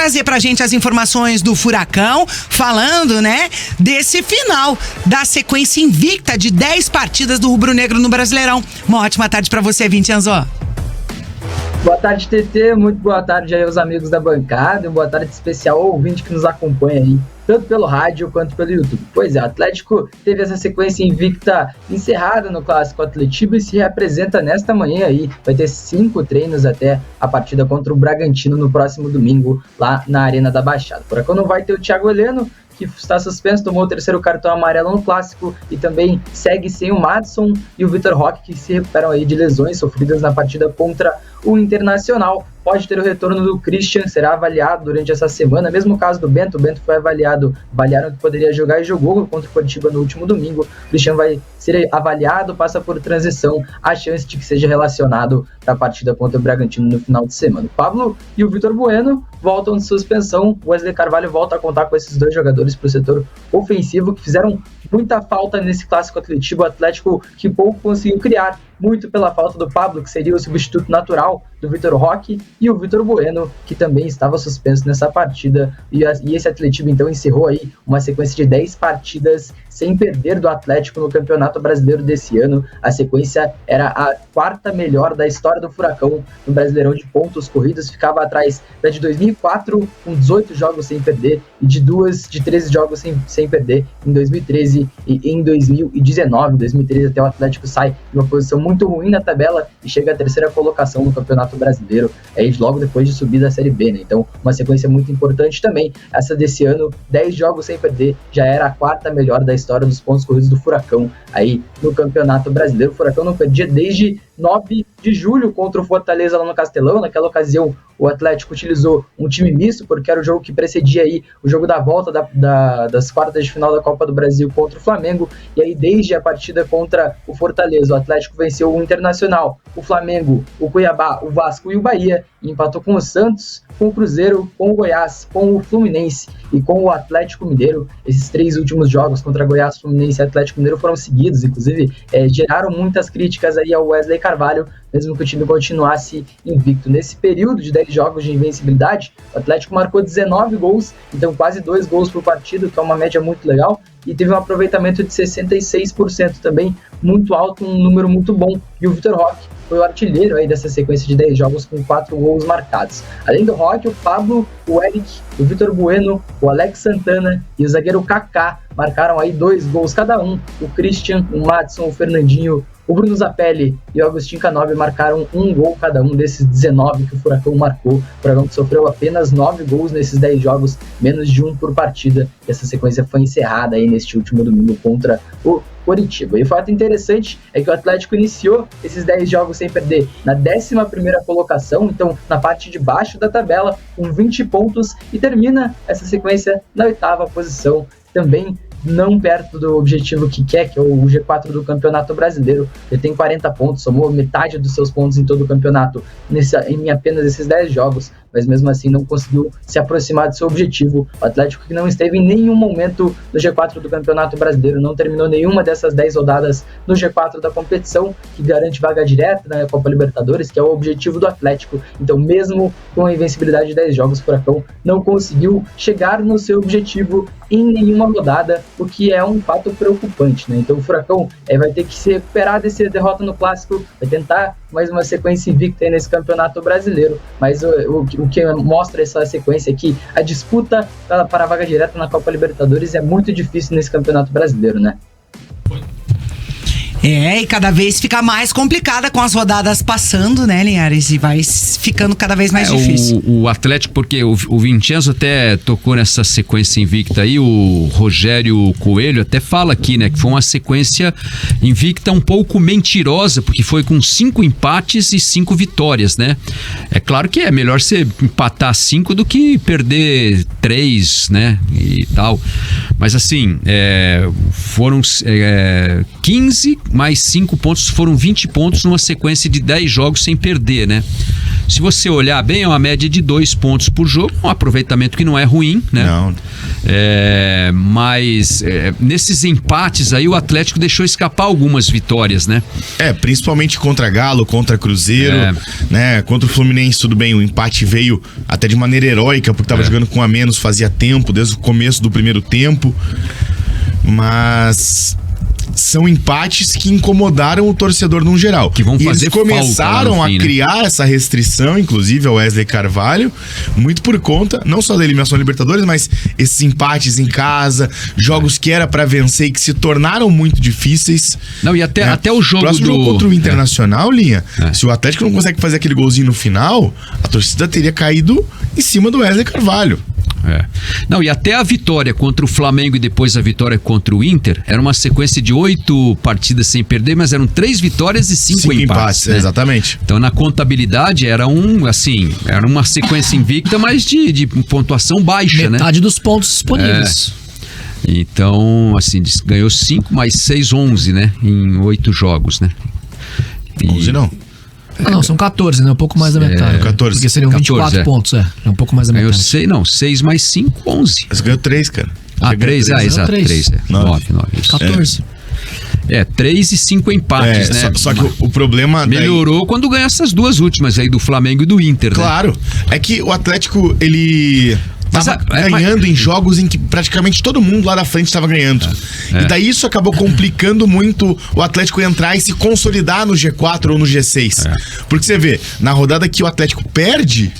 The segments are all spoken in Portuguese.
trazer pra gente as informações do Furacão, falando, né, desse final da sequência invicta de 10 partidas do Rubro Negro no Brasileirão. Uma ótima tarde pra você, Vincenzo. Boa tarde, TT. Muito boa tarde aí aos amigos da bancada. Boa tarde especial ao ouvinte que nos acompanha aí, tanto pelo rádio quanto pelo YouTube. Pois é, o Atlético teve essa sequência invicta encerrada no Clássico Atletiba e se reapresenta nesta manhã aí. Vai ter 5 treinos até a partida contra o Bragantino no próximo domingo, lá na Arena da Baixada. Por aqui não vai ter o Thiago Heleno, que está suspenso, tomou o 3º cartão amarelo no Clássico e também segue sem o Madison e o Vitor Roque, que se recuperam aí de lesões sofridas na partida contra o Internacional. Pode ter o retorno do Christian, será avaliado durante essa semana. Mesmo caso do Bento, o Bento foi avaliaram que poderia jogar e jogou contra o Coritiba no último domingo. O Christian vai ser avaliado, passa por transição, a chance de que seja relacionado para a partida contra o Bragantino no final de semana. O Pablo e o Vitor Bueno voltam de suspensão. O Wesley Carvalho volta a contar com esses 2 jogadores para o setor ofensivo, que fizeram muita falta nesse Clássico Atletiba. O Atlético que pouco conseguiu criar, muito pela falta do Pablo, que seria o substituto natural do Vitor Roque, e o Vitor Bueno, que também estava suspenso nessa partida. E esse Atletiba então encerrou aí uma sequência de 10 partidas sem perder do Atlético no Campeonato Brasileiro desse ano. A sequência era a 4ª melhor da história do Furacão no Brasileirão de pontos corridos, ficava atrás da de 2004, com 18 jogos sem perder, e de 13 jogos sem perder em 2013 e em 2019. Em 2013 até o Atlético sai de uma posição muito ruim na tabela e chega à 3ª colocação no Campeonato Brasileiro, aí logo depois de subir da Série B, né? Então, uma sequência muito importante também. Essa desse ano, 10 jogos sem perder, já era a 4ª melhor da história dos pontos corridos do Furacão aí no Campeonato Brasileiro. O Furacão não perdia desde 9 de julho contra o Fortaleza lá no Castelão. Naquela ocasião, o Atlético utilizou um time misto, porque era o jogo que precedia aí o jogo da volta das quartas de final da Copa do Brasil contra o Flamengo. E aí, desde a partida contra o Fortaleza, o Atlético venceu o Internacional, o Flamengo, o Cuiabá, o Vasco e o Bahia, e empatou com o Santos, com o Cruzeiro, com o Goiás, com o Fluminense e com o Atlético Mineiro. Esses 3 últimos jogos contra Goiás, Fluminense e Atlético Mineiro foram seguidos, inclusive geraram muitas críticas aí ao Wesley Carvalho, mesmo que o time continuasse invicto. Nesse período de 10 jogos de invencibilidade, o Atlético marcou 19 gols, então quase 2 gols por partido, que é uma média muito legal, e teve um aproveitamento de 66% também, muito alto, um número muito bom. E o Vitor Roque foi o artilheiro aí dessa sequência de 10 jogos com 4 gols marcados. Além do Roque, o Pablo, o Eric, o Vitor Bueno, o Alex Santana e o zagueiro Kaká marcaram aí 2 gols cada um. O Christian, o Madison, o Fernandinho, o Bruno Zapelli e o Agostinho Canóbio marcaram 1 gol cada um desses 19 que o Furacão marcou. O Furacão que sofreu apenas 9 gols nesses 10 jogos, menos de 1 por partida. E essa sequência foi encerrada aí neste último domingo contra o Coritiba. E o fato interessante é que o Atlético iniciou esses 10 jogos sem perder na 11ª colocação, então na parte de baixo da tabela, com 20 pontos, e termina essa sequência na 8ª posição, também não perto do objetivo que quer, que é o G4 do Campeonato Brasileiro. Ele tem 40 pontos, somou metade dos seus pontos em todo o campeonato em apenas esses 10 jogos, mas mesmo assim não conseguiu se aproximar do seu objetivo. O Atlético, que não esteve em nenhum momento no G4 do Campeonato Brasileiro, não terminou nenhuma dessas 10 rodadas no G4 da competição, que garante vaga direta na Copa Libertadores, que é o objetivo do Atlético. Então, mesmo com a invencibilidade de 10 jogos, o Furacão não conseguiu chegar no seu objetivo em nenhuma rodada, o que é um fato preocupante, né? Então o Furacão vai ter que se recuperar dessa derrota no Clássico, vai tentar mais uma sequência invicta aí nesse Campeonato Brasileiro, mas o que mostra essa sequência aqui, a disputa para a vaga direta na Copa Libertadores é muito difícil nesse Campeonato Brasileiro, né? E cada vez fica mais complicada com as rodadas passando, né, Linhares? E vai ficando cada vez mais difícil. O Atlético, porque o Vincenzo até tocou nessa sequência invicta aí, o Rogério Coelho até fala aqui, né, que foi uma sequência invicta um pouco mentirosa, porque foi com 5 empates e 5 vitórias, né? É claro que é melhor você empatar 5 do que perder 3, né, e tal. Mas assim, foram 15 mais 5 pontos, foram 20 pontos numa sequência de 10 jogos sem perder, né? Se você olhar bem, é uma média de 2 pontos por jogo, um aproveitamento que não é ruim, né? Não. Mas nesses empates aí o Atlético deixou escapar algumas vitórias, né? Principalmente contra Galo, contra Cruzeiro, né? Contra o Fluminense, tudo bem, o empate veio até de maneira heróica, porque tava jogando com a menos fazia tempo, desde o começo do primeiro tempo. Mas são empates que incomodaram o torcedor no geral. Que vão fazer eles começaram falta lá no fim, a criar essa restrição, inclusive ao Wesley Carvalho, muito por conta, não só da eliminação da Libertadores, mas esses empates em casa, jogos que era pra vencer e que se tornaram muito difíceis. Não, e até o jogo próximo jogo contra o Internacional, Linha, se o Atlético não consegue fazer aquele golzinho no final, a torcida teria caído em cima do Wesley Carvalho. Não, e até a vitória contra o Flamengo e depois a vitória contra o Inter, era uma sequência de 8 partidas sem perder, mas eram 3 vitórias e 5 empates, né? Exatamente. Então na contabilidade era uma sequência invicta, mas de pontuação baixa, metade dos pontos disponíveis. Então, assim, ganhou 5 mais 6, 11, né? Em 8 jogos, né? 11 não. Não, são 14, né? Um pouco mais da metade. 14. Porque seriam 24 pontos, É um pouco mais da metade. Ganhou 6 mais 5, 11. Mas ganhou 3, cara. 3, exato. 3, 9. 14. 3 e 5 empates, né? Só que o problema... Melhorou quando ganhou essas 2 últimas aí, do Flamengo e do Inter, Claro. Né? É que o Atlético, ele... Tava ganhando em jogos em que praticamente todo mundo lá da frente estava ganhando. E daí isso acabou complicando muito o Atlético entrar e se consolidar no G4 ou no G6. Porque você vê, na rodada que o Atlético perde,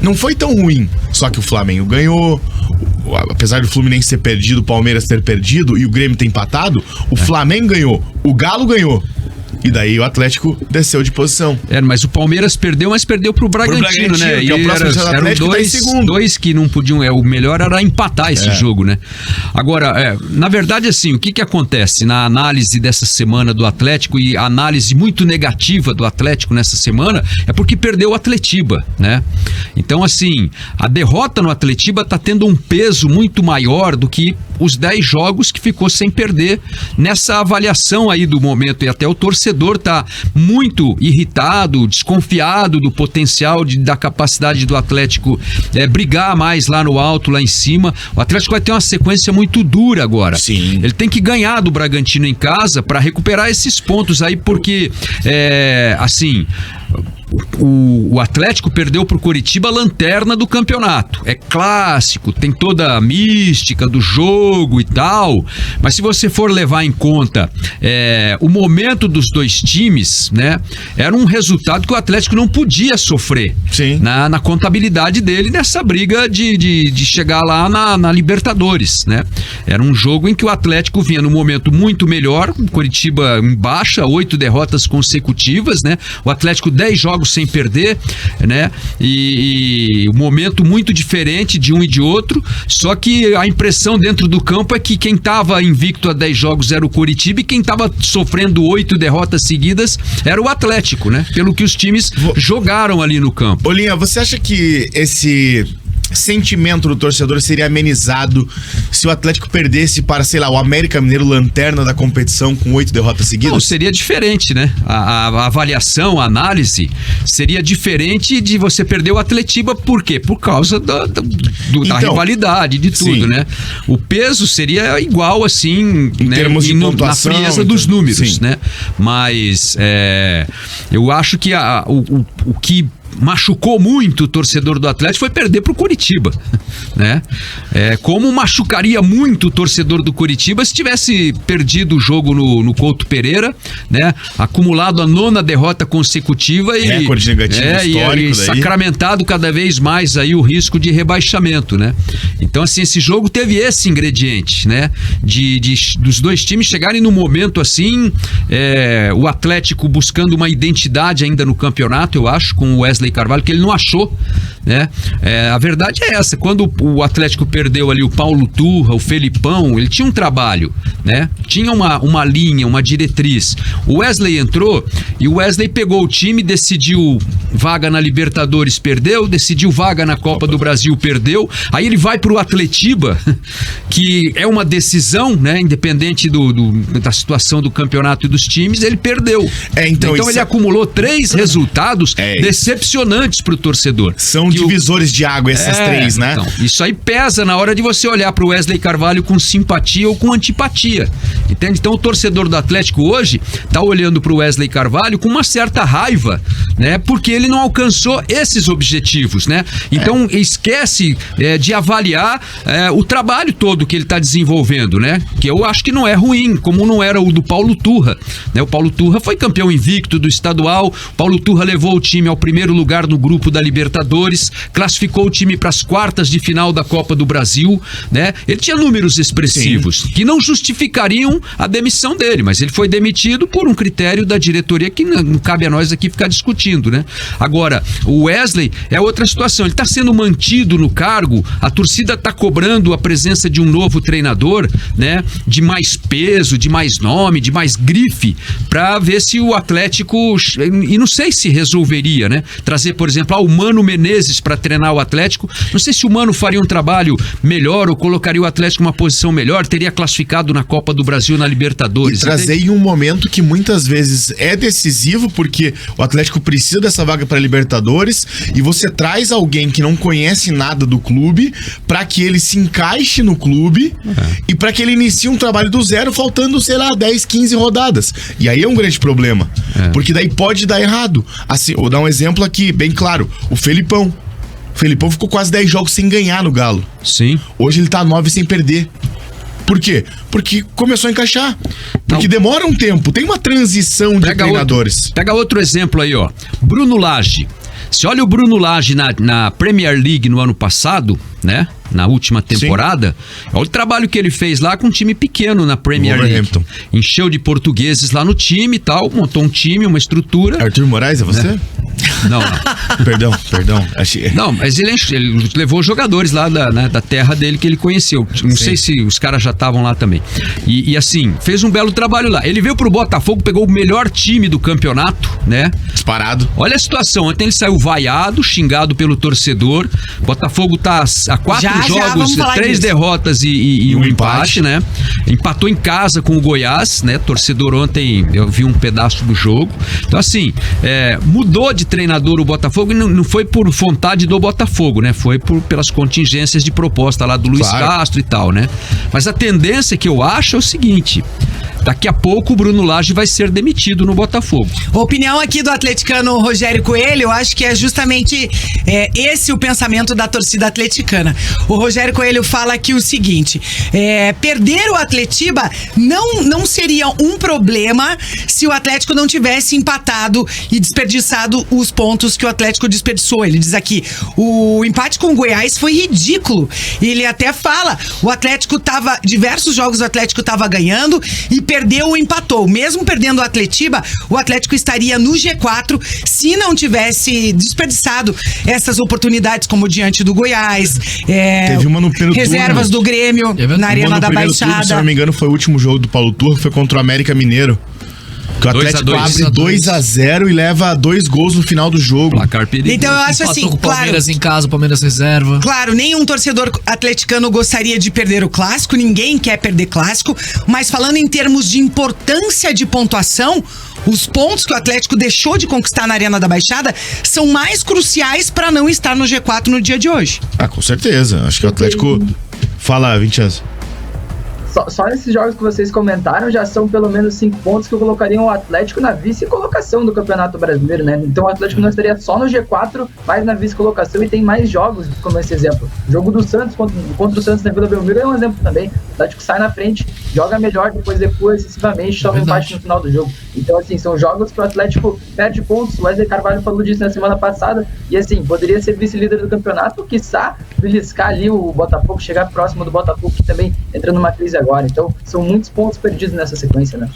não foi tão ruim. Só que o Flamengo ganhou, apesar do Fluminense ter perdido, o Palmeiras ter perdido e o Grêmio ter empatado, o Flamengo ganhou, o Galo ganhou. E daí o Atlético desceu de posição. Mas o Palmeiras perdeu, mas perdeu pro Bragantino, né? Que é o próximo Atlético, eram dois que não podiam... O melhor era empatar esse jogo, né? Agora, na verdade, assim, o que acontece na análise dessa semana do Atlético e a análise muito negativa do Atlético nessa semana é porque perdeu o Atletiba, né? Então, assim, a derrota no Atletiba tá tendo um peso muito maior do que os 10 jogos que ficou sem perder nessa avaliação aí do momento. E até o torcedor tá muito irritado, desconfiado do potencial, da capacidade do Atlético brigar mais lá no alto, lá em cima. O Atlético vai ter uma sequência muito dura agora. Sim. Ele tem que ganhar do Bragantino em casa para recuperar esses pontos aí, porque assim... O Atlético perdeu pro Coritiba a lanterna do campeonato. É clássico, tem toda a mística do jogo e tal, mas se você for levar em conta o momento dos dois times, né, era um resultado que o Atlético não podia sofrer. Sim. Na contabilidade dele nessa briga de chegar lá na Libertadores, né? Era um jogo em que o Atlético vinha num momento muito melhor, o Coritiba em baixa, 8 derrotas consecutivas, né? O Atlético 10 jogos sem perder, né? E um momento muito diferente de um e de outro, só que a impressão dentro do campo é que quem estava invicto a 10 jogos era o Coritiba e quem estava sofrendo 8 derrotas seguidas era o Atlético, né? Pelo que os times jogaram ali no campo. Olinha, você acha que esse sentimento do torcedor seria amenizado se o Atlético perdesse para, sei lá, o América Mineiro, lanterna da competição, com 8 derrotas seguidas? Não, seria diferente, né? A avaliação, a análise seria diferente de você perder o Atletiba. Por quê? Por causa da rivalidade, de tudo, sim, né? O peso seria igual, assim, em termos de pontuação, na frieza dos números, sim, né? Mas eu acho que o que machucou muito o torcedor do Atlético foi perder pro Coritiba, né? Como machucaria muito o torcedor do Coritiba se tivesse perdido o jogo no Couto Pereira, né? Acumulado a 9ª derrota consecutiva e recorde negativo histórico, e sacramentado cada vez mais aí o risco de rebaixamento, né? Então, assim, esse jogo teve esse ingrediente, né? Dos dois times chegarem num momento assim, o Atlético buscando uma identidade ainda no campeonato, eu acho, com o Wesley Carvalho, que ele não achou, né? A verdade é essa, quando o Atlético perdeu ali o Paulo Turra, o Felipão, ele tinha um trabalho, né? Tinha uma linha, uma diretriz. O Wesley entrou e o Wesley pegou o time, decidiu vaga na Libertadores, perdeu, decidiu vaga na Copa do Brasil, perdeu, aí ele vai pro Atletiba que é uma decisão, né? Independente da situação do campeonato e dos times, ele perdeu. Então ele acumulou 3 resultados decepcionantes pro torcedor. São divisores de água essas 3, né? Então, isso aí pesa na hora de você olhar pro Wesley Carvalho com simpatia ou com antipatia. Entende? Então o torcedor do Atlético hoje tá olhando pro Wesley Carvalho com uma certa raiva, né? Porque ele não alcançou esses objetivos, né? Então esquece de avaliar o trabalho todo que ele tá desenvolvendo, né? Que eu acho que não é ruim, como não era o do Paulo Turra, né? O Paulo Turra foi campeão invicto do estadual, o Paulo Turra levou o time ao primeiro lugar no grupo da Libertadores, classificou o time para as quartas de final da Copa do Brasil, né? Ele tinha números expressivos que não justificariam a demissão dele, mas ele foi demitido por um critério da diretoria que não cabe a nós aqui ficar discutindo, né? Agora, o Wesley é outra situação, ele está sendo mantido no cargo, a torcida está cobrando a presença de um novo treinador, né? De mais peso, de mais nome, de mais grife, para ver se o Atlético, e não sei se resolveria, né? Trazer, por exemplo, o Mano Menezes para treinar o Atlético, não sei se o Mano faria um trabalho melhor ou colocaria o Atlético numa posição melhor, teria classificado na Copa do Brasil, na Libertadores. E trazer em um momento que muitas vezes é decisivo, porque o Atlético precisa dessa vaga para Libertadores, e você traz alguém que não conhece nada do clube para que ele se encaixe no clube e para que ele inicie um trabalho do zero, faltando, sei lá, 10, 15 rodadas. E aí é um grande problema, porque daí pode dar errado. Assim, vou dar um exemplo aqui, bem claro, o Felipão. O Felipão ficou quase 10 jogos sem ganhar no Galo. Sim. Hoje ele tá 9 sem perder. Por quê? Porque começou a encaixar. Porque demora um tempo, tem uma transição de treinadores. Pega outro exemplo aí, ó. Bruno Lage. Se olha o Bruno Lage na Premier League no ano passado, né? Na última temporada, olha o trabalho que ele fez lá com um time pequeno na Premier League. Encheu de portugueses lá no time e tal, montou um time, uma estrutura. Arthur Moraes, é você? Né? Não. Perdão. Não, mas ele levou jogadores lá da terra dele que ele conheceu. Não sei se os caras já estavam lá também. E assim, fez um belo trabalho lá. Ele veio pro Botafogo, pegou o melhor time do campeonato, né? Disparado. Olha a situação, ontem ele saiu vaiado, xingado pelo torcedor. Botafogo tá a 4 jogos, 3 derrotas e um empate, né? Empatou em casa com o Goiás, né? Torcedor ontem, eu vi um pedaço do jogo. Então assim, mudou de treinador o Botafogo e não foi por vontade do Botafogo, né? Foi pelas contingências de proposta lá do Luiz Castro e tal, né? Mas a tendência que eu acho é o seguinte: daqui a pouco o Bruno Lage vai ser demitido no Botafogo. Opinião aqui do atleticano Rogério Coelho, eu acho que é justamente esse o pensamento da torcida atleticana. O Rogério Coelho fala aqui o seguinte: perder o Atletiba não seria um problema se o Atlético não tivesse empatado e desperdiçado os pontos que o Atlético desperdiçou. Ele diz aqui, o empate com o Goiás foi ridículo. Ele até fala, o Atlético tava, diversos jogos o Atlético tava ganhando e perdeu ou empatou. Mesmo perdendo o Atletiba, o Atlético estaria no G4 se não tivesse desperdiçado essas oportunidades, como diante do Goiás, teve uma no primeiro reservas turno, do Grêmio, na Arena da Baixada. Turno, se não me engano, foi o último jogo do Paulo Turra, foi contra o América Mineiro. Que o Atlético abre 2-0 e leva 2 gols no final do jogo. Então eu acho assim, com o Palmeiras em casa, o Palmeiras reserva. Claro, nenhum torcedor atleticano gostaria de perder o clássico, ninguém quer perder clássico, mas falando em termos de importância de pontuação, os pontos que o Atlético deixou de conquistar na Arena da Baixada são mais cruciais para não estar no G4 no dia de hoje. Com certeza. Acho que o Atlético... Fala, Vincenzo. Só nesses jogos que vocês comentaram já são pelo menos 5 pontos que colocariam o Atlético na vice-colocação do Campeonato Brasileiro, né? Então o Atlético não estaria só no G4, mas na vice-colocação, e tem mais jogos como esse exemplo. O jogo do Santos contra o Santos na Vila Belmiro é um exemplo também. O Atlético sai na frente, joga melhor, depois recua excessivamente, toma empate no final do jogo. Então assim, são jogos que o Atlético perde pontos. O Wesley Carvalho falou disso na semana passada, e assim, poderia ser vice-líder do campeonato, quiçá beliscar ali o Botafogo, chegar próximo do Botafogo, que também entra numa crise agora. Então, são muitos pontos perdidos nessa sequência, né?